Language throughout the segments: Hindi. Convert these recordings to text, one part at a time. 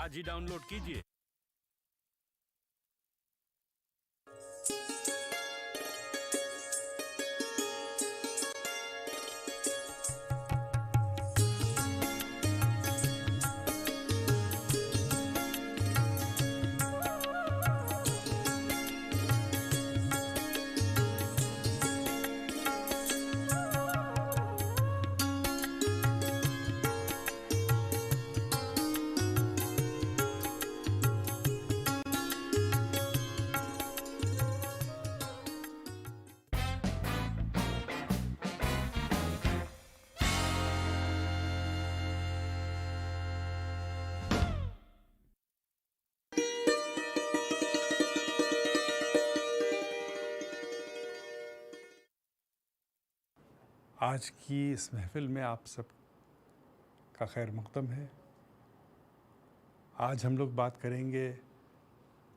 आज ही डाउनलोड कीजिए। आज की इस महफ़िल में आप सब का खैर मक़दम है। आज हम लोग बात करेंगे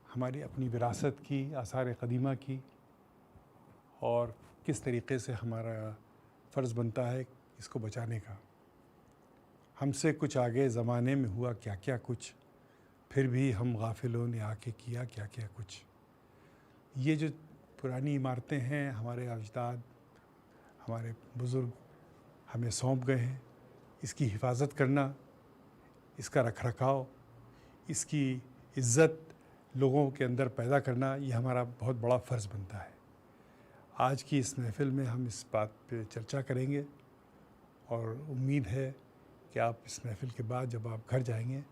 हमारी अपनी विरासत की, आसार क़दीमा की, और किस तरीक़े से हमारा फ़र्ज़ बनता है इसको बचाने का। हमसे कुछ आगे ज़माने में हुआ क्या क्या कुछ, फिर भी हम गाफिलों ने आके किया क्या क्या कुछ। ये जो पुरानी इमारतें हैं, हमारे अजदाद, हमारे बुज़ुर्ग हमें सौंप गए हैं, इसकी हिफाजत करना, इसका रखरखाव, इसकी इज़्ज़त लोगों के अंदर पैदा करना, ये हमारा बहुत बड़ा फ़र्ज़ बनता है। आज की इस महफ़िल में हम इस बात पे चर्चा करेंगे और उम्मीद है कि आप इस महफ़िल के बाद जब आप घर जाएंगे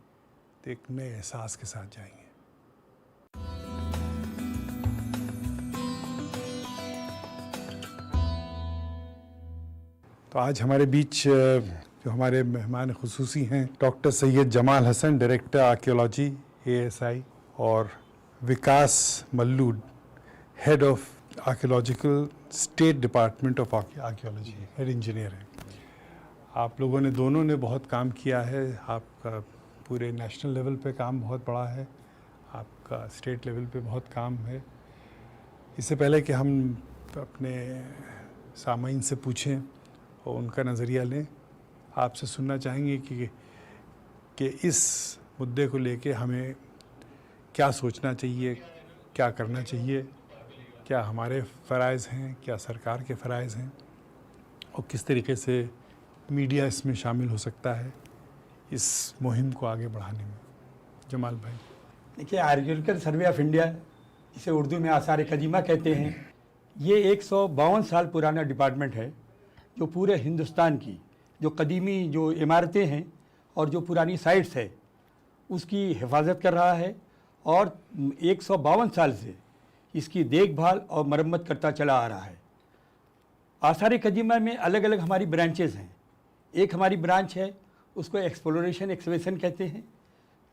तो एक नए एहसास के साथ जाएंगे। तो आज हमारे बीच जो हमारे मेहमान ख़ुसूसी हैं, doctor Syed Jamal Hasan, director archaeology ASI, और Vikas Mallu, head of archaeological state department of archaeology, head engineer हैं। आप लोगों ने दोनों ने बहुत काम किया है। आपका पूरे नेशनल लेवल पे काम बहुत बड़ा है, आपका स्टेट लेवल पे बहुत काम है। इससे पहले कि हम अपने सामाईन से पूछें और उनका नज़रिया लें, आपसे सुनना चाहेंगे कि इस मुद्दे को लेके हमें क्या सोचना चाहिए, क्या करना चाहिए, क्या हमारे फ़राइज़ हैं, क्या सरकार के फ़राइज़ हैं, और किस तरीके से मीडिया इसमें शामिल हो सकता है इस मुहिम को आगे बढ़ाने में। जमाल भाई। देखिए, आर्कियोलॉजिकल सर्वे ऑफ इंडिया, इसे उर्दू में आसार क़दीमा कहते हैं, ये 152 साल पुराना डिपार्टमेंट है जो पूरे हिंदुस्तान की जो कदीमी जो इमारतें हैं और जो पुरानी साइट्स है उसकी हिफाजत कर रहा है, और 152 साल से इसकी देखभाल और मरम्मत करता चला आ रहा है। आसार क़दीमा में अलग अलग हमारी ब्रांचेज़ हैं। एक हमारी ब्रांच है, उसको एक्सप्लोरेशन एक्सकवेशन कहते हैं।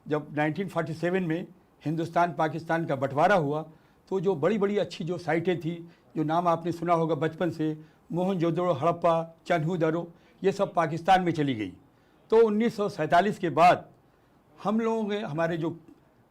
जब 1947 में हिंदुस्तान पाकिस्तान का बंटवारा हुआ तो जो बड़ी बड़ी अच्छी जो साइटें थी, जो नाम आपने सुना होगा बचपन से, मोहनजोदड़ो, हड़प्पा, चन्हूदरो, ये सब पाकिस्तान में चली गई। तो 1947 के बाद हम लोगों के, हमारे जो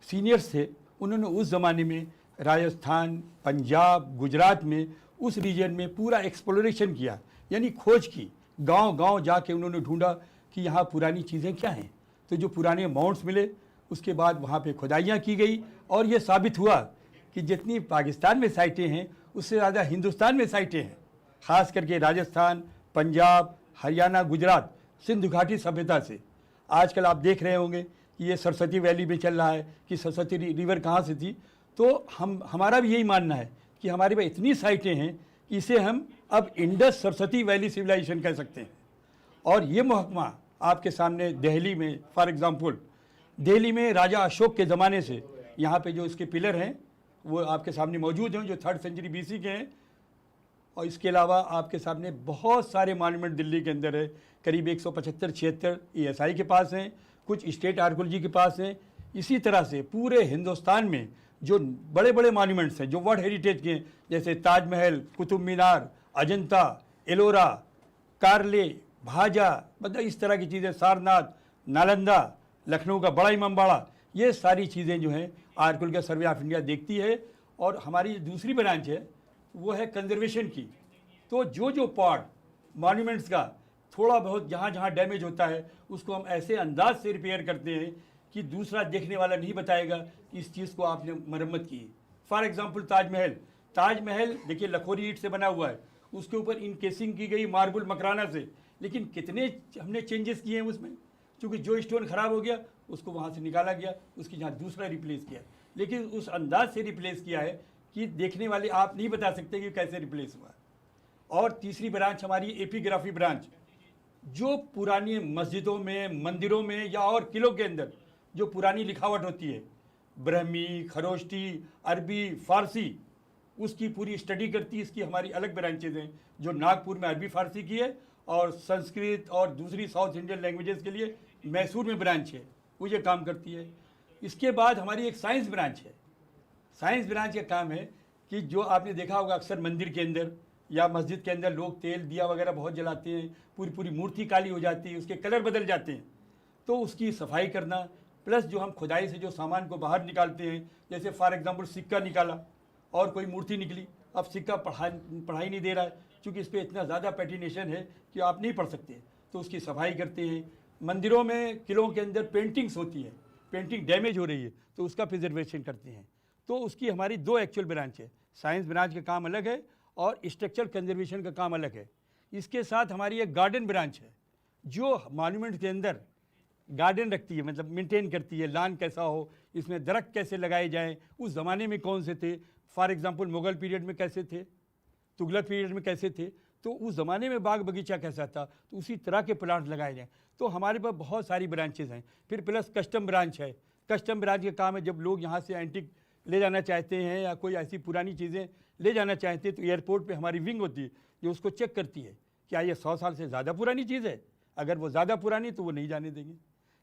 सीनियर्स थे, उन्होंने उस ज़माने में राजस्थान, पंजाब, गुजरात में, उस रीजन में पूरा एक्सप्लोरेशन किया, यानी खोज की। गांव-गांव जाके उन्होंने ढूंढा कि यहाँ पुरानी चीज़ें क्या हैं। तो जो पुराने माउंट्स मिले, उसके बाद वहाँ पे खुदाइयाँ की गई, और ये साबित हुआ कि जितनी पाकिस्तान में साइटें हैं उससे ज़्यादा हिंदुस्तान में साइटें हैं। ख़ास करके राजस्थान, पंजाब, हरियाणा, गुजरात, सिंधु घाटी सभ्यता से। आजकल आप देख रहे होंगे कि ये सरस्वती वैली में चल रहा है कि सरस्वती रिवर कहाँ से थी। तो हमारा भी यही मानना है कि हमारे पास इतनी साइटें हैं कि इसे हम अब इंडस सरस्वती वैली सिविलाइजेशन कह सकते हैं। और ये महकमा आपके सामने दिल्ली में, फॉर एग्ज़ाम्पल, दिल्ली में राजा अशोक के ज़माने से यहाँ पे जो इसके पिलर हैं वो आपके सामने मौजूद हैं, जो 3rd सेंचुरी BC के हैं। और इसके अलावा आपके सामने बहुत सारे मॉन्यूमेंट दिल्ली के अंदर है, करीब 175-76 ASI के पास हैं, कुछ स्टेट आर्कियोलॉजी के पास हैं। इसी तरह से पूरे हिंदुस्तान में जो बड़े बड़े मॉन्यूमेंट्स हैं जो वर्ल्ड हेरिटेज के हैं, जैसे ताजमहल, कुतुब मीनार, अजंता, एलोरा, कारले, भाजा, मतलब इस तरह की चीज़ें, सारनाथ, नालंदा, लखनऊ का बड़ा इमामबाड़ा, ये सारी चीज़ें जो हैं आर्कियोलॉजिकल सर्वे ऑफ इंडिया देखती है। और हमारी दूसरी ब्रांच है वो है कंजर्वेशन की। तो जो पार्ट मॉन्यूमेंट्स का थोड़ा बहुत जहाँ जहाँ डैमेज होता है उसको हम ऐसे अंदाज से रिपेयर करते हैं कि दूसरा देखने वाला नहीं बताएगा कि इस चीज़ को आपने मरम्मत की है। फॉर एग्जांपल ताजमहल, ताजमहल देखिए लखोरी ईंट से बना हुआ है, उसके ऊपर इनकेसिंग की गई मार्बल मकराना से, लेकिन कितने हमने चेंजेस किए हैं उसमें, क्योंकि जो स्टोन खराब हो गया उसको वहाँ से निकाला गया, उसकी जहाँ दूसरा रिप्लेस किया, लेकिन उस अंदाज से रिप्लेस किया है कि देखने वाले आप नहीं बता सकते कि कैसे रिप्लेस हुआ। और तीसरी ब्रांच हमारी एपिग्राफी ब्रांच, जो पुरानी मस्जिदों में, मंदिरों में या और किलों के अंदर जो पुरानी लिखावट होती है, ब्रह्मी, खरोष्टी, अरबी, फारसी, उसकी पूरी स्टडी करती है। इसकी हमारी अलग ब्रांचेज हैं, जो नागपुर में अरबी फारसी की है, और संस्कृत और दूसरी साउथ इंडियन लैंग्वेजेस के लिए मैसूर में ब्रांच है, वो ये काम करती है। इसके बाद हमारी एक साइंस ब्रांच है। साइंस ब्रांच का काम है कि जो आपने देखा होगा अक्सर मंदिर के अंदर या मस्जिद के अंदर लोग तेल दिया वगैरह बहुत जलाते हैं, पूरी पूरी मूर्ति काली हो जाती है, उसके कलर बदल जाते हैं, तो उसकी सफाई करना, प्लस जो हम खुदाई से जो सामान को बाहर निकालते हैं, जैसे फॉर एग्जांपल सिक्का निकाला और कोई मूर्ति निकली, अब सिक्का पढ़ाई नहीं दे रहा है, क्योंकि इस पर इतना ज़्यादा पैटिनेशन है कि आप नहीं पढ़ सकते, तो उसकी सफाई करते हैं। मंदिरों में, किलों के अंदर पेंटिंग्स होती है, पेंटिंग डैमेज हो रही है तो उसका प्रिजर्वेशन करते हैं। तो उसकी हमारी दो एक्चुअल ब्रांच है, साइंस ब्रांच का काम अलग है और स्ट्रक्चरल कंजर्वेशन का काम अलग है। इसके साथ हमारी एक गार्डन ब्रांच है, जो मॉन्यूमेंट के अंदर गार्डन रखती है, मतलब मेंटेन करती है, लान कैसा हो, इसमें दरख्त कैसे लगाए जाएं, उस ज़माने में कौन से थे, फॉर एग्जांपल मुग़ल पीरियड में कैसे थे, तुगलक पीरियड में कैसे थे, तो उस ज़माने में बाग बगीचा कैसा था, तो उसी तरह के प्लांट लगाए जाएँ। तो हमारे पास बहुत सारी ब्रांचेज़ हैं। फिर प्लस कस्टम ब्रांच है। कस्टम ब्रांच का काम है, जब लोग यहाँ से एंटीक ले जाना चाहते हैं या कोई ऐसी पुरानी चीज़ें ले जाना चाहते हैं, तो एयरपोर्ट पे हमारी विंग होती है जो उसको चेक करती है क्या ये 100 साल से ज़्यादा पुरानी चीज़ है, अगर वो ज़्यादा पुरानी तो वो नहीं जाने देंगे।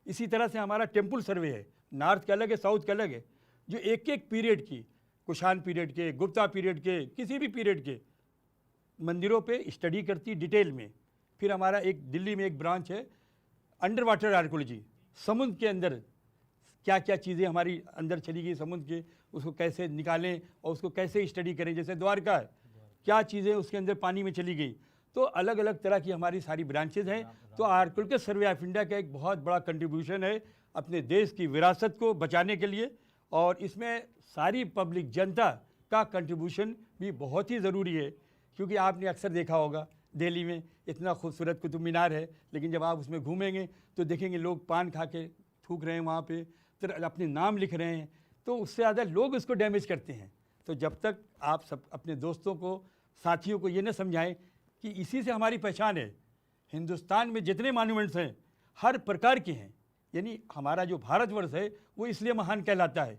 इसी तरह से हमारा टेम्पल सर्वे है, नॉर्थ का अलग है, साउथ का अलग है, जो एक एक पीरियड की, कुषाण पीरियड के, गुप्ता पीरियड के, किसी भी पीरियड के मंदिरों पे स्टडी करती डिटेल में। फिर हमारा एक दिल्ली में एक ब्रांच है अंडर वाटर आर्कोलॉजी, समुद्र के अंदर क्या क्या चीज़ें हमारी अंदर चली गई समुद्र के, उसको कैसे निकालें और उसको कैसे स्टडी करें। जैसे द्वारका है, क्या चीज़ें उसके अंदर पानी में चली गई, तो अलग अलग तरह की हमारी सारी ब्रांचेज हैं। तो आर्कियोलॉजिकल सर्वे ऑफ इंडिया का एक बहुत बड़ा कंट्रीब्यूशन है अपने देश की विरासत को बचाने के लिए, और इसमें सारी पब्लिक जनता का कंट्रीब्यूशन भी बहुत ही ज़रूरी है। क्योंकि आपने अक्सर देखा होगा दिल्ली में इतना खूबसूरत कुतुब मीनार है, लेकिन जब आप उसमें घूमेंगे तो देखेंगे लोग पान खा के थूक रहे हैं वहाँ पे, तो अपने नाम लिख रहे हैं, तो उससे ज़्यादा लोग उसको डैमेज करते हैं। तो जब तक आप सब अपने दोस्तों को, साथियों को ये न समझाएं कि इसी से हमारी पहचान है, हिंदुस्तान में जितने मॉन्यूमेंट्स हैं हर प्रकार के हैं, यानी हमारा जो भारतवर्ष है वो इसलिए महान कहलाता है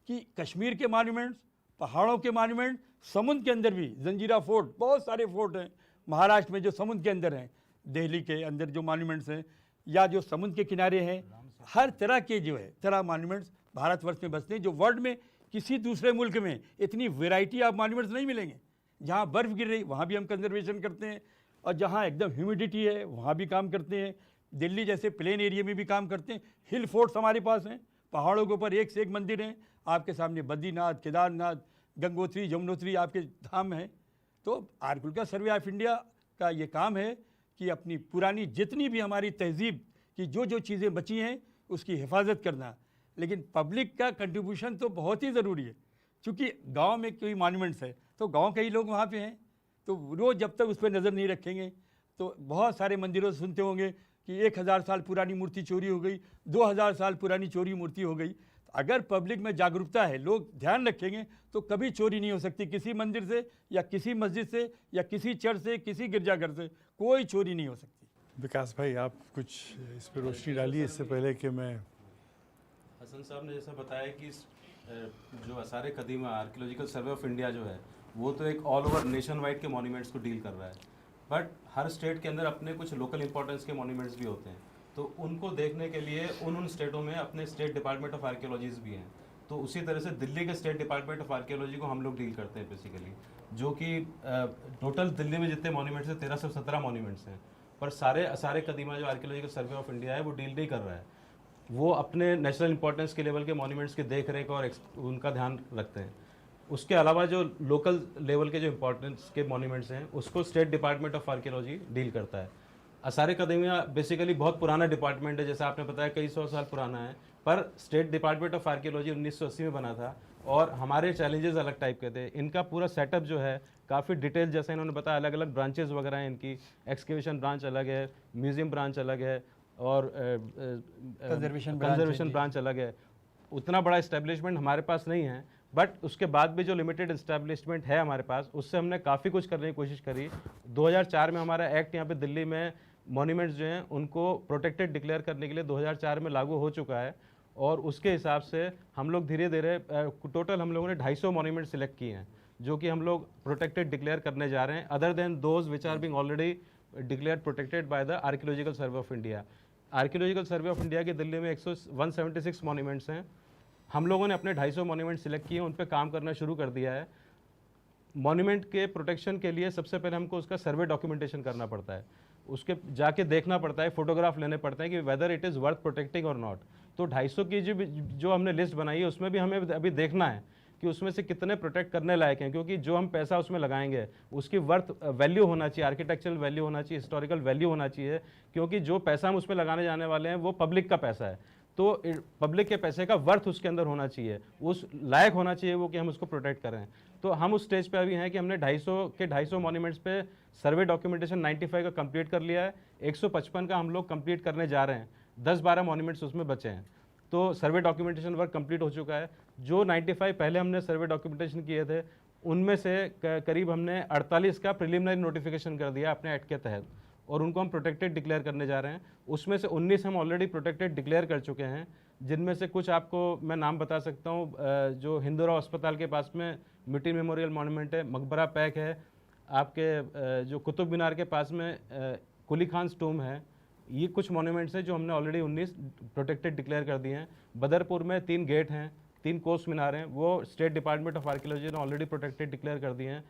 कि कश्मीर के मॉन्यूमेंट्स, पहाड़ों के मॉन्यूमेंट, समुद्र के अंदर भी जंजीरा फोर्ट, बहुत सारे फोर्ट हैं महाराष्ट्र में जो समुद्र के अंदर हैं, दिल्ली के अंदर जो मॉन्यूमेंट्स हैं या जो समुद्र के किनारे हैं, हर तरह के जो है तरह मॉन्यूमेंट्स भारतवर्ष में बसते हैं, जो वर्ल्ड में किसी दूसरे मुल्क में इतनी वेराइटी ऑफ मॉन्यूमेंट्स नहीं मिलेंगे। जहाँ बर्फ़ गिर रही वहाँ भी हम कंजर्वेशन करते हैं, और जहाँ एकदम ह्यूमिडिटी है वहाँ भी काम करते हैं। दिल्ली जैसे प्लेन एरिया में भी काम करते हैं। हिल फोर्ट्स हमारे पास हैं, पहाड़ों के ऊपर एक से एक मंदिर हैं, आपके सामने बद्रीनाथ, केदारनाथ, गंगोत्री, यमुनोत्री आपके धाम हैं। तो आर्कियोलॉजिकल सर्वे ऑफ इंडिया का ये काम है कि अपनी पुरानी जितनी भी हमारी तहजीब की जो जो चीज़ें बची हैं उसकी हिफाजत करना। लेकिन पब्लिक का कंट्रीब्यूशन तो बहुत ही ज़रूरी है, क्योंकि गांव में कोई मॉन्यूमेंट्स है तो गांव के ही लोग वहाँ पे हैं, तो रोज़ जब तक उस पर नज़र नहीं रखेंगे तो बहुत सारे मंदिरों से सुनते होंगे कि 1000 साल पुरानी मूर्ति चोरी हो गई, 2000 साल पुरानी चोरी मूर्ति हो गई। अगर पब्लिक में जागरूकता है, लोग ध्यान रखेंगे, तो कभी चोरी नहीं हो सकती किसी मंदिर से या किसी मस्जिद से या किसी चर्च से, किसी गिरजाघर से कोई चोरी नहीं हो सकती। विकास भाई, आप कुछ इस पर रोशनी डालिए इससे पहले कि मैं। हसन साहब ने जैसा बताया कि जो आसार कदीमा आर्कियोलॉजिकल सर्वे ऑफ इंडिया जो है वो तो एक ऑल ओवर नेशन वाइड के मॉन्यूमेंट्स को डील कर रहा है, बट हर स्टेट के अंदर अपने कुछ लोकल इंपॉर्टेंस के मॉन्यूमेंट्स भी होते हैं, तो उनको देखने के लिए उन स्टेटों में अपने स्टेट डिपार्टमेंट ऑफ आर्कियोलॉजीज भी हैं। तो उसी तरह से दिल्ली के स्टेट डिपार्टमेंट ऑफ आर्कियोलॉजी को हम लोग डील करते हैं बेसिकली, जो कि टोटल दिल्ली में जितने मॉन्यूमेंट्स हैं 1317 मॉन्यूमेंट्स हैं, पर सारे आसार कदीमा जो आर्कियोलॉजिकल सर्वे ऑफ इंडिया है वो डील नहीं कर रहा है। वो अपने नेशनल इंपॉर्टेंस के लेवल के मॉन्यूमेंट्स की देख रेख और उनका ध्यान रखते हैं। उसके अलावा जो लोकल लेवल के जो इंपॉर्टेंस के मॉन्यूमेंट्स हैं उसको state department of archaeology deal करता है। आसार कदीमा बेसिकली बहुत पुराना डिपार्टमेंट है, जैसा आपने बताया कई 100 साल पुराना है, पर स्टेट डिपार्टमेंट ऑफ आर्कियोलॉजी 1980 में बना था और हमारे चैलेंजेस अलग टाइप के थे। इनका पूरा सेटअप जो है काफ़ी डिटेल, जैसे इन्होंने बताया, अलग अलग ब्रांचेस वगैरह हैं इनकी। एक्सकेवेशन ब्रांच अलग है, म्यूजियम ब्रांच अलग है और कंजर्वेशन ब्रांच अलग है। उतना बड़ा इस्टेब्लिशमेंट हमारे पास नहीं है, बट उसके बाद भी जो लिमिटेड इस्टेब्लिशमेंट है हमारे पास, उससे हमने काफ़ी कुछ करने की कोशिश करी। 2004 में हमारा एक्ट यहाँ पे दिल्ली में मॉन्यूमेंट्स जो हैं उनको प्रोटेक्टेड डिक्लेयर करने के लिए 2004 में लागू हो चुका है और उसके हिसाब से हम लोग धीरे धीरे टोटल हम लोगों ने 250 मॉन्यूमेंट सिलेक्ट किए हैं जो कि हम लोग प्रोटेक्टेड डिक्लेयर करने जा रहे हैं, other than those which are being already declared protected by the archaeological survey of India. Archaeological survey of India की दिल्ली में 176 मॉन्यूमेंट्स हैं। हम लोगों ने अपने 250 मॉन्यूमेंट सिलेक्ट किए, उन पर काम करना शुरू कर दिया है। मॉन्यूमेंट के प्रोटेक्शन के लिए सबसे पहले हमको उसका सर्वे डॉक्यूमेंटेशन करना पड़ता है, उसके जाके देखना पड़ता है, फोटोग्राफ लेने पड़ते हैं कि whether it is worth protecting और नॉट। तो 250 की जो हमने लिस्ट बनाई है उसमें भी हमें अभी देखना है कि उसमें से कितने प्रोटेक्ट करने लायक हैं, क्योंकि जो हम पैसा उसमें लगाएंगे उसकी वर्थ वैल्यू होना चाहिए, आर्किटेक्चरल वैल्यू होना चाहिए, हिस्टोरिकल वैल्यू होना चाहिए, क्योंकि जो पैसा हम उसमें लगाने जाने वाले हैं वो पब्लिक का पैसा है। तो पब्लिक के पैसे का वर्थ उसके अंदर होना चाहिए, उस लायक होना चाहिए वो कि हम उसको प्रोटेक्ट करें। तो हम उस स्टेज पे अभी हैं कि हमने 250 मॉन्यूमेंट्स पे सर्वे डॉक्यूमेंटेशन 95 का कंप्लीट कर लिया है, 155 का हम लोग कंप्लीट करने जा रहे हैं, 10-12 मॉन्यूमेंट्स उसमें बचे हैं। तो सर्वे डॉक्यूमेंटेशन वर्क कंप्लीट हो चुका है। जो 95 पहले हमने सर्वे डॉक्यूमेंटेशन किए थे उनमें से करीब हमने 48 का प्रिलिमिनरी नोटिफिकेशन कर दिया अपने एक्ट के तहत और उनको हम प्रोटेक्टेड डिक्लेयर करने जा रहे हैं। उसमें से 19 हम ऑलरेडी प्रोटेक्टेड डिक्लेयर कर चुके हैं, जिनमें से कुछ आपको मैं नाम बता सकता हूँ। जो हिंदूराव अस्पताल के पास में मिट्टी मेमोरियल मॉन्यूमेंट है, मकबरा पैक है, आपके जो कुतुब मीनार के पास में कुली खान टूम है, ये कुछ मॉन्यूमेंट्स हैं जो हमने ऑलरेडी 19 प्रोटेक्टेड डिक्लेयर कर दिए हैं। बदरपुर में 3 गेट हैं, 3 कोस्ट मीनार हैं, वो स्टेट डिपार्टमेंट ऑफ आर्कियोलॉजी ने ऑलरेडी प्रोटेक्टेड डिक्लेयर कर दिए हैं।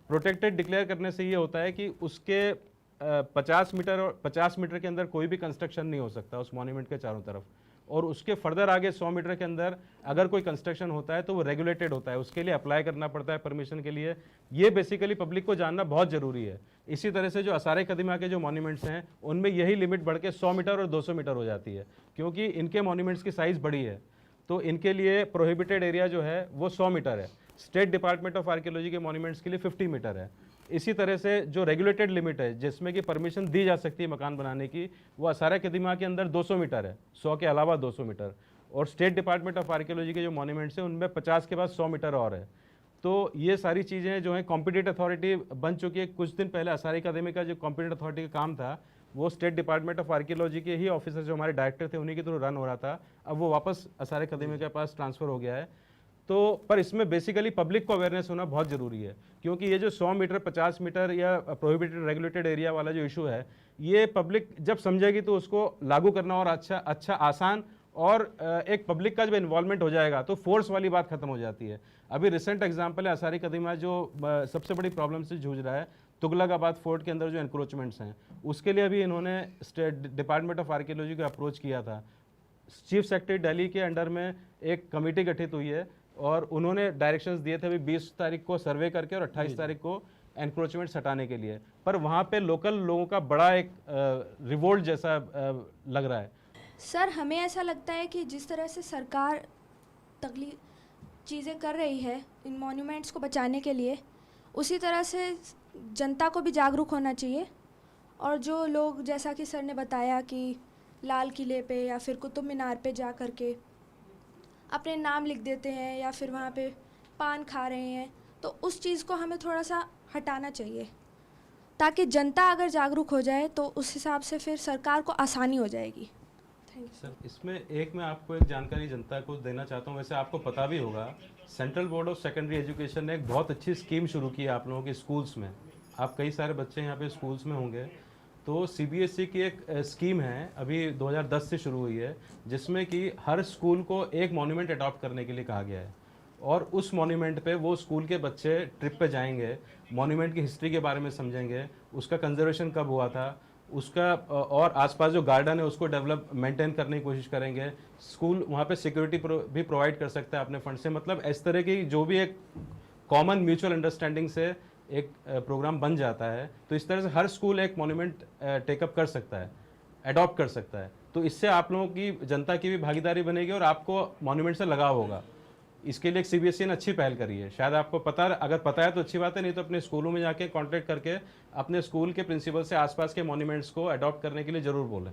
प्रोटेक्टेड डिक्लेयर करने से ये होता है कि उसके 50 मीटर के अंदर कोई भी कंस्ट्रक्शन नहीं हो सकता उस मॉन्यूमेंट के चारों तरफ, और उसके फर्दर आगे 100 मीटर के अंदर अगर कोई कंस्ट्रक्शन होता है तो वो रेगुलेटेड होता है, उसके लिए अप्लाई करना पड़ता है परमिशन के लिए। ये बेसिकली पब्लिक को जानना बहुत ज़रूरी है। इसी तरह से जो आसार कदीमा के जो मॉन्यूमेंट्स हैं उनमें यही लिमिट बढ़ के 100 मीटर और 200 मीटर हो जाती है, क्योंकि इनके मॉन्यूमेंट्स की साइज़ बड़ी है, तो इनके लिए प्रोहिबिटेड एरिया जो है वो 100 मीटर है। स्टेट डिपार्टमेंट ऑफ आर्कियोलॉजी के मॉन्यूमेंट्स के लिए 50 मीटर है। इसी तरह से जो रेगुलेटेड लिमिट है जिसमें कि परमिशन दी जा सकती है मकान बनाने की, वो आसार कदीमा के अंदर 200 मीटर है, 100 के अलावा 200 मीटर। और स्टेट डिपार्टमेंट ऑफ आर्कियोलॉजी के जो मॉन्यूमेंट्स हैं उनमें 50 के बाद 100 मीटर और है। तो ये सारी चीज़ें जो हैं कॉम्पिटेंट अथॉरिटी बन चुकी है। कुछ दिन पहले आसार कदीमा का जो कॉम्पिटेंट अथॉरिटी का काम था वो स्टेट डिपार्टमेंट ऑफ आर्कियोलॉजी के ही ऑफिसर जो हमारे डायरेक्टर थे उन्हीं के थ्रू रन हो रहा था, अब वो वापस आसार कदीमा के पास ट्रांसफ़र हो गया है। तो पर इसमें बेसिकली पब्लिक को अवेयरनेस होना बहुत ज़रूरी है, क्योंकि ये जो 100 मीटर 50 मीटर या प्रोहिबिटेड रेगुलेटेड एरिया वाला जो इशू है, ये पब्लिक जब समझेगी तो उसको लागू करना और अच्छा आसान, और एक पब्लिक का जब इन्वॉल्वमेंट हो जाएगा तो फोर्स वाली बात खत्म हो जाती है। अभी रिसेंट एग्जांपल है आसार कदीमा जो सबसे बड़ी प्रॉब्लम से जूझ रहा है, तुगलकाबाद फोर्ट के अंदर जो इंक्रोचमेंट्स हैं, उसके लिए अभी इन्होंने स्टेट डिपार्टमेंट ऑफ आर्कियोलॉजी को अप्रोच किया था। चीफ सेक्रेटरी दिल्ली के अंडर में एक कमेटी गठित हुई है और उन्होंने डायरेक्शंस दिए थे अभी 20 तारीख को सर्वे करके और 28 तारीख को एनक्रोचमेंट्स हटाने के लिए, पर वहाँ पे लोकल लोगों का बड़ा एक रिवोल्ट जैसा लग रहा है। सर, हमें ऐसा लगता है कि जिस तरह से सरकार चीज़ें कर रही है इन मॉन्यूमेंट्स को बचाने के लिए, उसी तरह से जनता को भी जागरूक होना चाहिए। और जो लोग, जैसा कि सर ने बताया कि लाल किले पे या फिर कुतुब मीनार पे जा कर के अपने नाम लिख देते हैं या फिर वहाँ पे पान खा रहे हैं, तो उस चीज़ को हमें थोड़ा सा हटाना चाहिए, ताकि जनता अगर जागरूक हो जाए तो उस हिसाब से फिर सरकार को आसानी हो जाएगी। थैंक यू सर, इसमें एक मैं आपको एक जानकारी जनता को देना चाहता हूँ, वैसे आपको पता भी होगा, central board of secondary education ने एक बहुत अच्छी स्कीम शुरू की है आप लोगों के स्कूल्स में। आप कई सारे बच्चे यहाँ पे स्कूल्स में होंगे, तो सीबीएसई की एक स्कीम है, अभी 2010 से शुरू हुई है, जिसमें कि हर स्कूल को एक मॉन्यूमेंट अडॉप्ट करने के लिए कहा गया है, और उस मॉन्यूमेंट पे वो स्कूल के बच्चे ट्रिप पे जाएंगे, मॉन्यूमेंट की हिस्ट्री के बारे में समझेंगे, उसका कंजर्वेशन कब हुआ था, उसका और आसपास जो गार्डन है उसको डेवलप मेंटेन करने की कोशिश करेंगे। स्कूल वहाँ पे सिक्योरिटी भी प्रोवाइड कर सकता है अपने फंड से। मतलब इस तरह की जो भी एक कॉमन म्यूचुअल अंडरस्टैंडिंग से एक प्रोग्राम बन जाता है, तो इस तरह से हर स्कूल एक मॉन्यूमेंट टेकअप कर सकता है, अडॉप्ट कर सकता है। तो इससे आप लोगों की, जनता की भी भागीदारी बनेगी और आपको मॉन्यूमेंट से लगाव होगा। इसके लिए एक सीबीएसई ने अच्छी पहल करी है। शायद आपको पता, अगर पता है तो अच्छी बात है, नहीं तो अपने स्कूलों में जाके कांटेक्ट करके अपने स्कूल के प्रिंसिपल से आसपास के मॉन्यूमेंट्स को अडॉप्ट करने के लिए ज़रूर बोलें।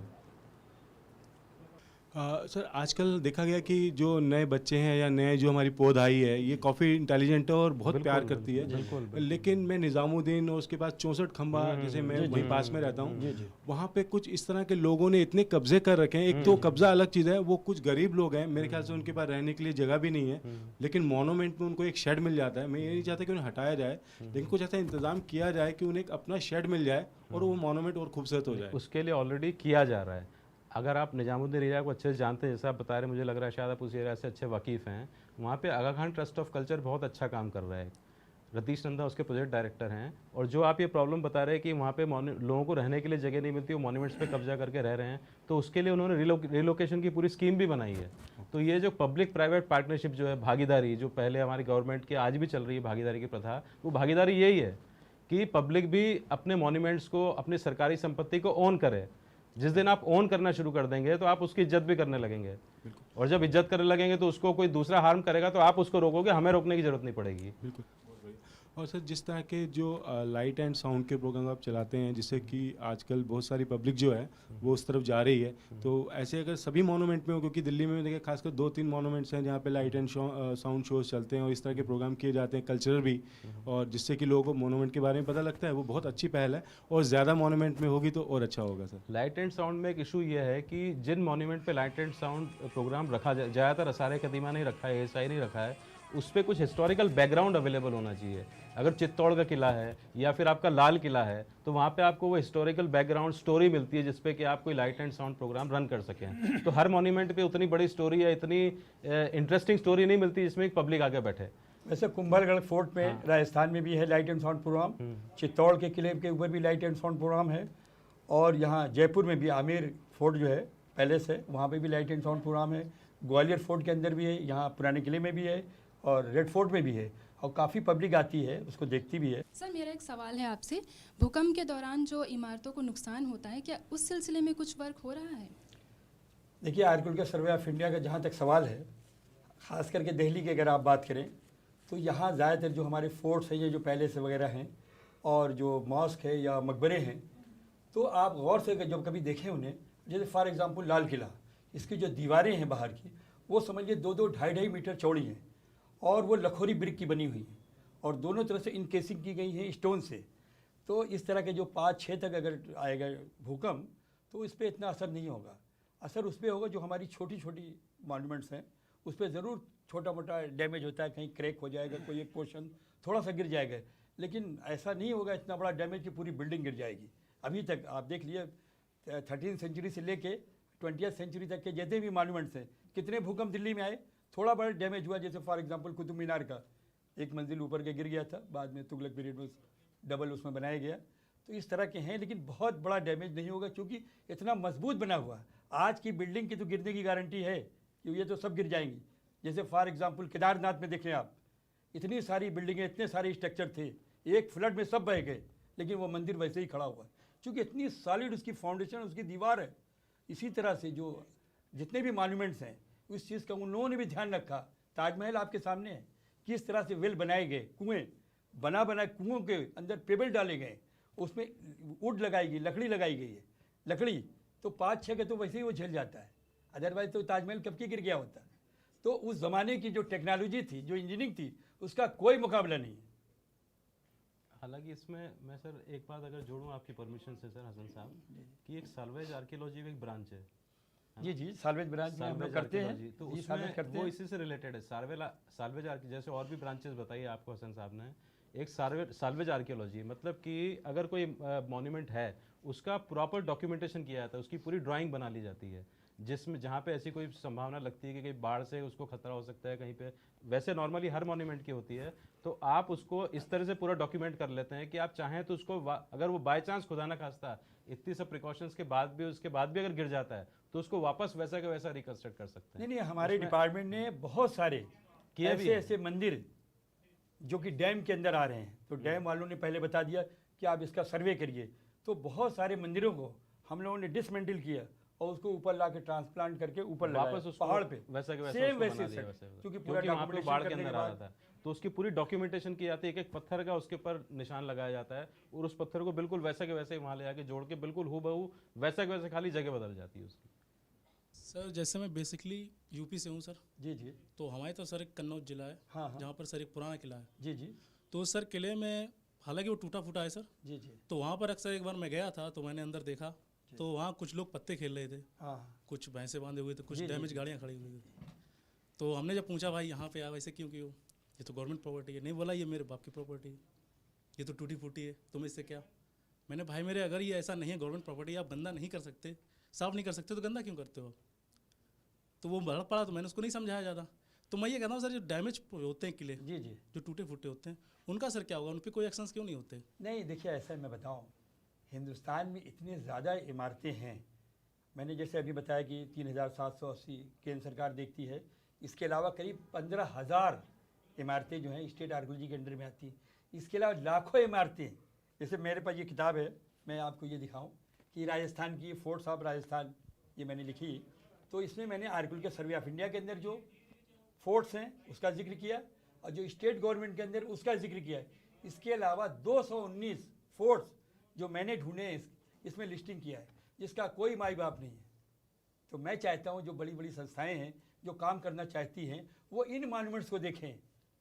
सर आजकल देखा गया कि जो नए बच्चे हैं या नए जो हमारी पौध आई है, ये काफ़ी इंटेलिजेंट है और बहुत प्यार करती है। लेकिन मैं निज़ामुद्दीन और उसके बाद 64 खंबा, जैसे मैं वहीं पास में रहता हूँ, वहाँ पे कुछ इस तरह के लोगों ने इतने कब्जे कर रखे हैं। एक तो कब्जा अलग चीज़ है, वो कुछ गरीब लोग हैं, मेरे ख्याल से उनके पास रहने के लिए जगह भी नहीं है, लेकिन मोनूमेंट में उनको एक शेड मिल जाता है। मैं ये नहीं चाहता कि उन्हें हटाया जाए, लेकिन कुछ ऐसा इंतज़ाम किया जाए कि उन्हें एक अपना शेड मिल जाए और वो मोनूमेंट और खूबसूरत हो जाए। उसके लिए ऑलरेडी किया जा रहा है। अगर आप निजामुद्दीन एरिया को अच्छे से जानते हैं, जैसा आप बता रहे हैं, मुझे लग रहा है शायद आप उस एरिया से अच्छे वाकिफ़ हैं, वहाँ पे आगा खान ट्रस्ट ऑफ कल्चर बहुत अच्छा काम कर रहा है। रतीश नंदा उसके प्रोजेक्ट डायरेक्टर हैं। और जो आप ये प्रॉब्लम बता रहे हैं कि वहाँ पे लोगों को रहने के लिए जगह नहीं मिलती, वो मॉन्यूमेंट्स पे कब्जा करके रह रहे हैं, तो उसके लिए उन्होंने रिलोकेशन की पूरी स्कीम भी बनाई है। तो ये जो पब्लिक प्राइवेट पार्टनरशिप जो है, भागीदारी, जो पहले हमारी गवर्नमेंट की आज भी चल रही है भागीदारी की प्रथा, वो भागीदारी यही है कि पब्लिक भी अपने मॉन्यूमेंट्स को, अपनी सरकारी संपत्ति को ओन करे। जिस दिन आप ओन करना शुरू कर देंगे तो आप उसकी इज्जत भी करने लगेंगे, और जब इज्जत करने लगेंगे तो उसको कोई दूसरा हार्म करेगा तो आप उसको रोकोगे, हमें रोकने की जरूरत नहीं पड़ेगी। बिल्कुल। और सर जिस तरह के जो लाइट एंड साउंड के प्रोग्राम आप चलाते हैं, जिससे कि आजकल बहुत सारी पब्लिक जो है वो उस तरफ जा रही है, तो ऐसे अगर सभी मोनूमेंट में हो, क्योंकि दिल्ली में देखिए खासकर 2-3 मोनूमेंट्स हैं जहाँ पे लाइट एंड साउंड शोज चलते हैं और इस तरह के प्रोग्राम किए जाते हैं, कल्चरल भी, और जिससे कि लोगों को मोनूमेंट के बारे में पता लगता है, वो बहुत अच्छी पहल है। और ज़्यादा मोनूमेंट में होगी तो और अच्छा होगा सर। लाइट एंड साउंड में एक इशू ये है कि जिन मॉन्यूमेंट पे लाइट एंड साउंड प्रोग्राम रखा जाए, ज़्यादातर असारे कदीमा नहीं रखा है, एएसआई नहीं रखा है, उस पर कुछ हिस्टोरिकल बैकग्राउंड अवेलेबल होना चाहिए। अगर चित्तौड़ का किला है या फिर आपका लाल किला है, तो वहाँ पे आपको वो हिस्टोरिकल बैकग्राउंड स्टोरी मिलती है जिसपे कि आप कोई light and sound program run कर सकें। तो हर मॉन्यूमेंट पे उतनी बड़ी स्टोरी या इतनी इंटरेस्टिंग स्टोरी नहीं मिलती जिसमें एक पब्लिक आगे बैठे। वैसे कुंभलगढ़ फोर्ट में राजस्थान में भी है light and sound programme, Chittor के किले के ऊपर भी लाइट एंड साउंड प्रोग्राम है, और यहाँ जयपुर में भी आमेर फोर्ट जो है पैलेस है, वहाँ पे भी लाइट एंड साउंड प्रोग्राम है। ग्वालियर फोर्ट के अंदर भी है, यहाँ पुराने किले में भी है, और रेड फोर्ट में भी है, और काफ़ी पब्लिक आती है, उसको देखती भी है। सर मेरा एक सवाल है आपसे, भूकंप के दौरान जो इमारतों को नुकसान होता है, क्या उस सिलसिले में कुछ वर्क हो रहा है? देखिए, आर्कियोलॉजिकल सर्वे ऑफ इंडिया का जहाँ तक सवाल है, ख़ास करके दिल्ली की अगर आप बात करें, तो यहाँ ज़्यादातर जो हमारे फोर्ट्स हैं, ये जो पैलेस वगैरह हैं और जो मॉस्क है या मकबरे हैं, तो आप गौर से जब कभी देखें उन्हें, जैसे फॉर एग्जांपल लाल किला, इसकी जो दीवारें हैं बाहर की, वो समझिए 2-2, 2.5 मीटर चौड़ी हैं, और वो लखोरी ब्रिक की बनी हुई है, और दोनों तरफ से इनकेसिंग की गई है स्टोन से। तो इस तरह के जो 5-6 तक अगर आएगा भूकंप, तो इस पर इतना असर नहीं होगा। असर उस पर होगा जो हमारी छोटी छोटी मॉन्यूमेंट्स हैं, उस पर ज़रूर छोटा मोटा डैमेज होता है, कहीं क्रैक हो जाएगा, कोई एक पोर्शन थोड़ा सा गिर जाएगा, लेकिन ऐसा नहीं होगा इतना बड़ा डैमेज कि पूरी बिल्डिंग गिर जाएगी। अभी तक आप देख लिए 13वीं सेंचुरी से लेके 20वीं सेंचुरी तक के जितने भी मॉन्यूमेंट्स हैं, कितने भूकंप दिल्ली में आए, थोड़ा बड़ा डैमेज हुआ। जैसे फॉर एग्जांपल कुतुब मीनार का एक मंजिल ऊपर के गिर गया था, बाद में तुगलक पीरियड में डबल उसमें बनाया गया। तो इस तरह के हैं, लेकिन बहुत बड़ा डैमेज नहीं होगा क्योंकि इतना मजबूत बना हुआ। आज की बिल्डिंग की तो गिरने की गारंटी है कि ये तो सब गिर जाएंगी। जैसे फॉर एग्जांपल केदारनाथ में देखें आप, इतनी सारी बिल्डिंगें, इतने सारे स्ट्रक्चर थे, एक फ्लड में सब बह गए, लेकिन वो मंदिर वैसे ही खड़ा हुआ क्योंकि इतनी सॉलिड उसकी फाउंडेशन, उसकी दीवार है। इसी तरह से जो जितने भी मॉन्यूमेंट्स हैं, उस चीज़ का उन्होंने भी ध्यान रखा। ताजमहल आपके सामने है, किस तरह से वेल बनाए गए, कुएँ बना कुओं के अंदर पेबल डाले गए, उसमें वुड लगाई गई, लकड़ी लगाई गई है। लकड़ी तो 5-6 के तो वैसे ही वो झेल जाता है, अदरवाइज तो ताजमहल कब की गिर गया होता। तो उस ज़माने की जो टेक्नोलॉजी थी, जो इंजीनियरिंग थी, उसका कोई मुकाबला नहीं है। हालांकि इसमें मैं सर एक बात अगर जोड़ूं आपकी परमिशन से सर हसन साहब, कि एक साल्वेज आर्कियोलॉजी का एक ब्रांच है। जी साल्वेज ब्रांच में हम लोग करते हैं, तो जी उसमें साल्वेज करते वो हैं। इसी से रिलेटेड है। साल्वेज जैसे और भी ब्रांचेस बताइए आपको हसन साहब ने। एक साल्वेज आर्कियोलॉजी मतलब कि अगर कोई मॉन्यूमेंट है, उसका प्रॉपर डॉक्यूमेंटेशन किया जाता है, उसकी पूरी ड्राइंग बना ली जाती है, जिसमें जहाँ पे ऐसी कोई संभावना लगती है कि कहीं बाढ़ से उसको खतरा हो सकता है, कहीं पे वैसे नॉर्मली हर मॉन्यूमेंट की होती है, तो आप उसको इस तरह से पूरा डॉक्यूमेंट कर लेते हैं कि आप चाहें तो उसको अगर वो बाय चांस खुदा ना खास्ता इतनी सब प्रिकॉशंस के बाद भी, उसके बाद भी अगर गिर जाता है, तो उसको वापस वैसा का वैसा रिकंस्ट्रक्ट कर सकते हैं। नहीं, हमारे डिपार्टमेंट ने बहुत सारे ऐसे मंदिर जो कि डैम के अंदर आ रहे हैं, तो डैम वालों ने पहले बता दिया कि आप इसका सर्वे करिए, तो बहुत सारे मंदिरों को हम लोगों ने डिसमेंटल किया और उसको ऊपर ला के ट्रांसप्लांट करके ऊपर लगाया वापस उसको पहाड़ पे वैसा के वैसा सेम उसको वैसे बना ही दिया set, वैसे क्योंकि क्योंकि पूरा वहाँ पे documentation बाढ़ के करने अंदर के आ बाद- रहा था, तो उसकी पूरी डॉक्यूमेंटेशन की जाती है, एक पत्थर का उसके ऊपर निशान लगाया जाता है और उस पत्थर को बिल्कुल वैसा के वैसे वहाँ ले जाके जोड़ के बिल्कुल हूबहू वैसा के वैसे, खाली जगह बदल जाती है उसकी। सर जैसे मैं बेसिकली यूपी से हूँ सर, जी जी तो हमारे तो सर एक कन्नौज जिला है, हाँ, हाँ। जहाँ पर सर एक पुराना किला है। जी जी तो सर किले में हालांकि वो टूटा फूटा है सर, जी जी तो वहाँ पर अक्सर एक बार मैं गया था तो मैंने अंदर देखा तो वहाँ कुछ लोग पत्ते खेल रहे थे, हाँ कुछ भैंसे बांधे हुए थे, कुछ जी, जी, डैमेज जी। गाड़ियाँ खड़ी हुई थी। तो हमने जब पूछा भाई यहाँ पे आप ऐसे क्यों क्यों, ये तो गवर्नमेंट प्रॉपर्टी है। नहीं, बोला ये मेरे बाप की प्रॉपर्टी है, ये तो टूटी फूटी है, तुम इससे क्या। मैंने भाई मेरे अगर ये ऐसा नहीं है गवर्नमेंट प्रॉपर्टी, आप गंदा नहीं कर सकते, साफ नहीं कर सकते तो गंदा क्यों करते हो आप। तो वो भड़क पड़ा, तो मैंने उसको नहीं समझाया ज़्यादा। तो मैं ये कहता हूँ सर जो डैमेज होते हैं किले, जी जी जो टूटे फूटे होते हैं, उनका सर क्या होगा, उन पर कोई एक्शंस क्यों नहीं होते। नहीं देखिए, ऐसा मैं बताऊं, हिंदुस्तान में इतनी ज़्यादा इमारतें हैं। मैंने जैसे अभी बताया कि 3780 केंद्र सरकार देखती है, इसके अलावा करीब 15,000 इमारतें जो हैं स्टेट आर्कियोलॉजी के अंडर में आती हैं। इसके अलावा लाखों इमारतें, जैसे मेरे पास ये किताब है, मैं आपको ये दिखाऊं कि राजस्थान की फोर्ट्स ऑफ राजस्थान, ये मैंने लिखी। तो इसमें मैंने आर्कियोलॉजिकल सर्वे ऑफ इंडिया के अंदर जो फोर्ट्स हैं उसका जिक्र किया और जो स्टेट गवर्नमेंट के अंदर उसका जिक्र किया है। इसके अलावा 219 फोर्ट्स जो मैंने ढूंढे हैं इसमें लिस्टिंग किया है, जिसका कोई माई बाप नहीं है। तो मैं चाहता हूं जो बड़ी बड़ी संस्थाएं हैं जो काम करना चाहती हैं वो इन मॉन्यूमेंट्स को देखें,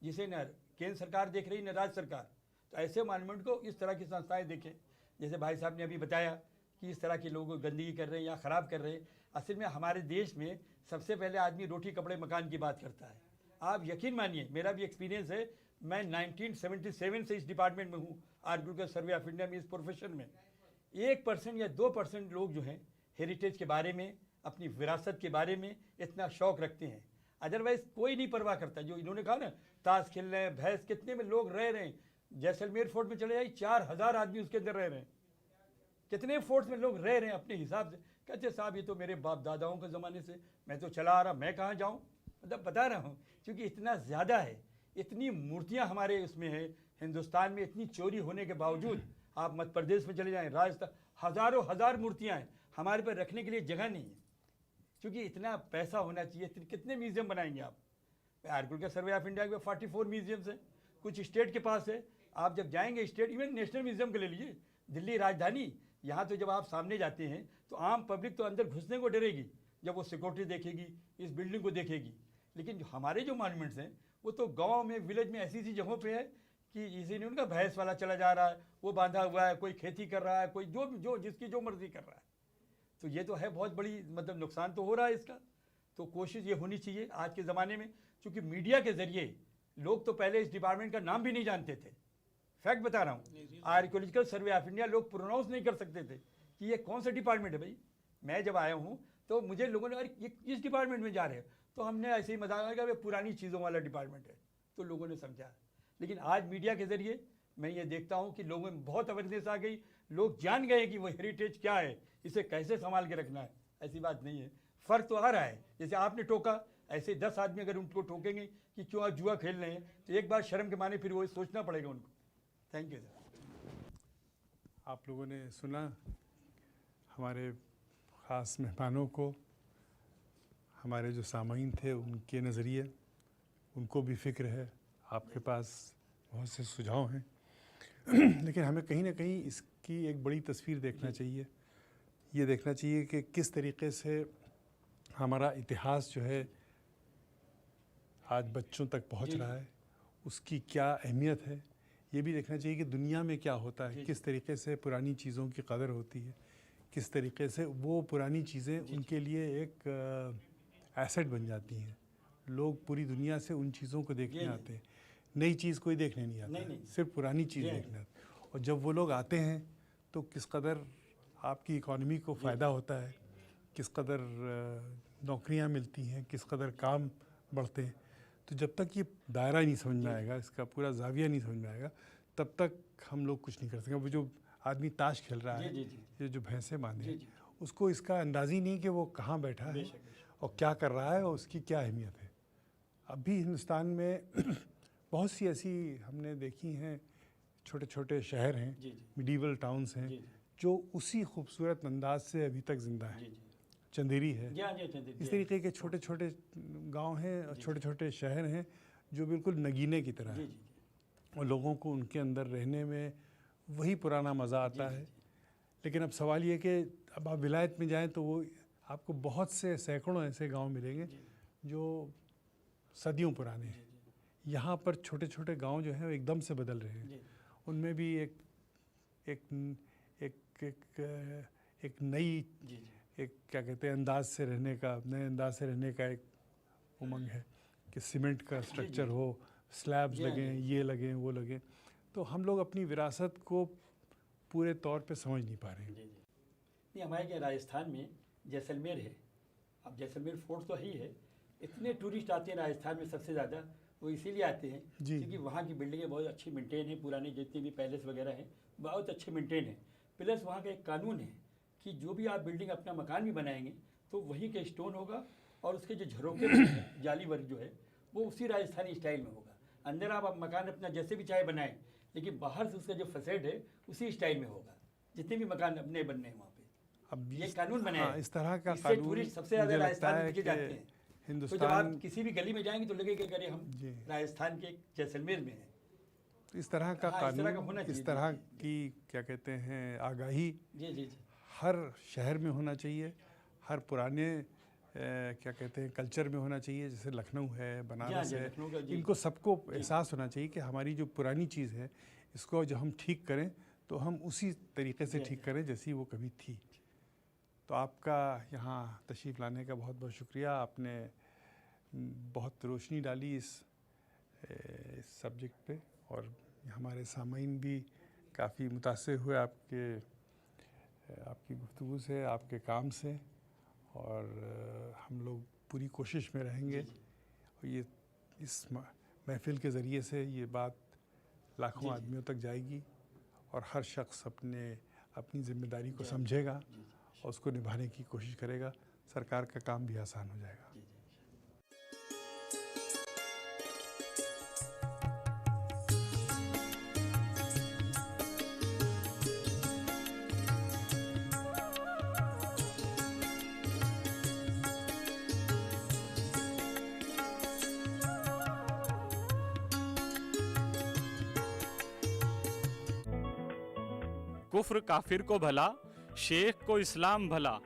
जिसे न केंद्र सरकार देख रही न राज्य सरकार। तो ऐसे मॉन्यूमेंट को इस तरह की संस्थाएं देखें। जैसे भाई साहब ने अभी बताया कि इस तरह के लोग गंदगी कर रहे हैं या ख़राब कर रहे हैं। असल में हमारे देश में सबसे पहले आदमी रोटी कपड़े मकान की बात करता है। आप यकीन मानिए, मेरा भी एक्सपीरियंस है, मैं 1977 से इस डिपार्टमेंट में हूँ, आर्कियोलॉजिकल सर्वे ऑफ इंडिया में, इस प्रोफेशन में। 1% या 2% लोग जो हैं हेरिटेज के बारे में, अपनी विरासत के बारे में इतना शौक रखते हैं। अदरवाइज कोई नहीं परवाह करता। जो इन्होंने कहा ना, ताश खेल रहे हैं, भैंस, कितने में लोग रह रहे हैं। जैसलमेर फोर्ट में चले जाइए, 4000 आदमी उसके अंदर रह रहे हैं। कितने फोर्ट्स में लोग रह रहे हैं अपने हिसाब से। कहते साहब ये तो मेरे बाप दादाओं के ज़माने से मैं तो चला आ रहा, मैं कहाँ जाऊँ। मतलब बता रहा हूँ, क्योंकि इतना ज़्यादा है, इतनी मूर्तियाँ हमारे उसमें हैं हिंदुस्तान में। इतनी चोरी होने के बावजूद आप मध्य प्रदेश में चले जाएँ, राजस्थान, हज़ारों हज़ार मूर्तियाँ हैं, हमारे पर रखने के लिए जगह नहीं है। क्योंकि इतना पैसा होना चाहिए। कितने म्यूज़ियम बनाएंगे आप। आर्कियोलॉजिकल सर्वे ऑफ इंडिया के 44 म्यूजियम्स हैं, कुछ स्टेट के पास है। आप जब जाएंगे स्टेट, इवन नेशनल म्यूजियम के ले लीजिए, दिल्ली राजधानी, यहाँ तो जब आप सामने जाते हैं तो आम पब्लिक तो अंदर घुसने को डरेगी जब वो सिक्योरिटी देखेगी, इस बिल्डिंग को देखेगी। लेकिन हमारे जो मॉन्यूमेंट्स हैं वो तो गांव में, विलेज में ऐसी जगहों पे है कि इसी ने उनका भैंस वाला चला जा रहा है, वो बांधा हुआ है, कोई खेती कर रहा है, कोई जो जिसकी जो मर्जी कर रहा है। तो ये तो है बहुत बड़ी, मतलब नुकसान तो हो रहा है इसका। तो कोशिश ये होनी चाहिए आज के ज़माने में, क्योंकि मीडिया के ज़रिए लोग तो पहले इस डिपार्टमेंट का नाम भी नहीं जानते थे। फैक्ट बता रहा हूँ, आर्कियोलॉजिकल सर्वे ऑफ इंडिया लोग प्रोनाउंस नहीं कर सकते थे कि ये कौन सा डिपार्टमेंट है। भाई मैं जब आया हूँ तो मुझे लोगों ने, अरे ये किस डिपार्टमेंट में जा रहे हो, तो हमने ऐसे ही मजाक किया, पुरानी चीज़ों वाला डिपार्टमेंट है, तो लोगों ने समझा। लेकिन आज मीडिया के ज़रिए मैं ये देखता हूँ कि लोगों में बहुत अवेयरनेस आ गई, लोग जान गए कि वो हेरिटेज क्या है, इसे कैसे संभाल के रखना है। ऐसी बात नहीं है, फ़र्क तो आ रहा है। जैसे आपने टोका, ऐसे 10 आदमी अगर उनको टोकेंगे कि क्यों आप जुआ खेल रहे हैं, तो एक बार शर्म के माने फिर वो सोचना पड़ेगा उनको। Thank you sir. आप लोगों ने सुना हमारे ख़ास मेहमानों को, हमारे जो सामाईन थे उनके नज़रिए, उनको भी फ़िक्र है, आपके पास बहुत से सुझाव हैं। लेकिन हमें कहीं ना कहीं इसकी एक बड़ी तस्वीर देखना चाहिए। ये देखना चाहिए कि किस तरीके से हमारा इतिहास जो है आज बच्चों तक पहुंच रहा है, उसकी क्या अहमियत है। ये भी देखना चाहिए कि दुनिया में क्या होता है, किस तरीके से पुरानी चीज़ों की कदर होती है, किस तरीके से वो पुरानी चीज़ें उनके लिए एक एसेट बन जाती हैं। लोग पूरी दुनिया से उन चीज़ों को देखने आते हैं, नई चीज़ कोई देखने नहीं आता, सिर्फ पुरानी चीज़ देखने आते। और जब वो लोग आते हैं तो किस कदर आपकी इकॉनमी को फ़ायदा होता है, किस कदर नौकरियां मिलती हैं, किस कदर काम बढ़ते हैं। तो जब तक ये दायरा नहीं समझ में आएगा, इसका पूरा जाविया नहीं समझ में आएगा, तब तक हम लोग कुछ नहीं कर सकेंगे। वो जो आदमी ताश खेल रहा है, ये जो भैंसें बांधे हैं, उसको इसका अंदाज़ ही नहीं कि वो कहाँ बैठा है और क्या कर रहा है और उसकी क्या अहमियत है। अभी हिंदुस्तान में बहुत सी ऐसी हमने देखी हैं, छोटे छोटे शहर हैं, मिडीवल टाउन्स हैं, जो उसी खूबसूरत अंदाज से अभी तक ज़िंदा हैं। चंदेरी है, जी हाँ जी चंदेरी, इस तरीके के छोटे छोटे गांव हैं और छोटे छोटे शहर हैं जो बिल्कुल नगीने की तरह जी हैं, जी और लोगों को उनके अंदर रहने में वही पुराना मज़ा आता है। लेकिन अब सवाल ये कि अब आप विलायत में जाएं तो वो आपको बहुत से सैकड़ों ऐसे गांव मिलेंगे जो सदियों पुराने हैं। यहाँ पर छोटे छोटे गांव जो हैं वो एकदम से बदल रहे हैं, उनमें भी एक एक एक एक, एक नई जी जी एक क्या कहते हैं अंदाज से रहने का, नए अंदाज से रहने का एक उमंग है कि सीमेंट का स्ट्रक्चर हो, स्लैब्स लगें, ये लगें, वो लगें। तो हम लोग अपनी विरासत को पूरे तौर पे समझ नहीं पा रहे हैं। जी जी नहीं, हमारे क्या राजस्थान में जैसलमेर है, अब जैसलमेर फोर्ट तो ही है, इतने टूरिस्ट आते हैं राजस्थान में सबसे ज़्यादा, वो इसीलिए आते हैं जी। क्योंकि वहाँ की बिल्डिंगें बहुत अच्छी मेंटेन हैं, पुराने जितने भी पैलेस वगैरह हैं बहुत अच्छे मेंटेन हैं। प्लस वहाँ का एक कानून है कि जो भी आप बिल्डिंग अपना मकान भी बनाएंगे तो वहीं के स्टोन होगा और उसके जो झरोके जाली वर्क जो है वो उसी राजस्थानी स्टाइल में होगा। अंदर आप मकान अपना जैसे भी चाहे बनाएं, लेकिन बाहर से उसका जो फसेड है उसी स्टाइल में होगा, जितने भी मकान अपने बनने हैं वहाँ पे। अब ये कानून बनाया हाँ, है। इस तरह का इससे कानून टूरिस्ट सबसे ज़्यादा मुझे लगता राजस्थान में है दिखे कि जाते हैं। तो जब हिंदुस्तान आप किसी भी गली में जाएंगे तो लगेगा कि अरे हम जी। राजस्थान के जैसलमेर में हैं। तो इस तरह का हाँ, इस तरह का कानून, होना चाहिए, इस तरह जी, की क्या कहते हैं आगाही जी जी जी हर शहर में होना चाहिए, हर पुराने क्या कहते हैं कल्चर में होना चाहिए। जैसे लखनऊ है, बनारस जी, है, लखनऊ का जी। इनको सबको एहसास होना चाहिए कि हमारी जो पुरानी चीज़ है इसको जब हम ठीक करें तो हम उसी तरीके से ठीक करें जैसी वो कभी थी। तो आपका यहाँ तशरीफ़ लाने का बहुत बहुत शुक्रिया। आपने बहुत रोशनी डाली इस सब्जेक्ट पे और हमारे सामाईन भी काफ़ी मुतासिर हुए आपकी गुफ्तगू से, आपके काम से, और हम लोग पूरी कोशिश में रहेंगे और ये इस महफ़िल के ज़रिए से ये बात लाखों आदमियों तक जाएगी और हर शख्स अपनी ज़िम्मेदारी को समझेगा और उसको निभाने की कोशिश करेगा। सरकार का काम भी आसान हो जाएगा। कुफ्र काफिर को भला, शेख को इस्लाम भला,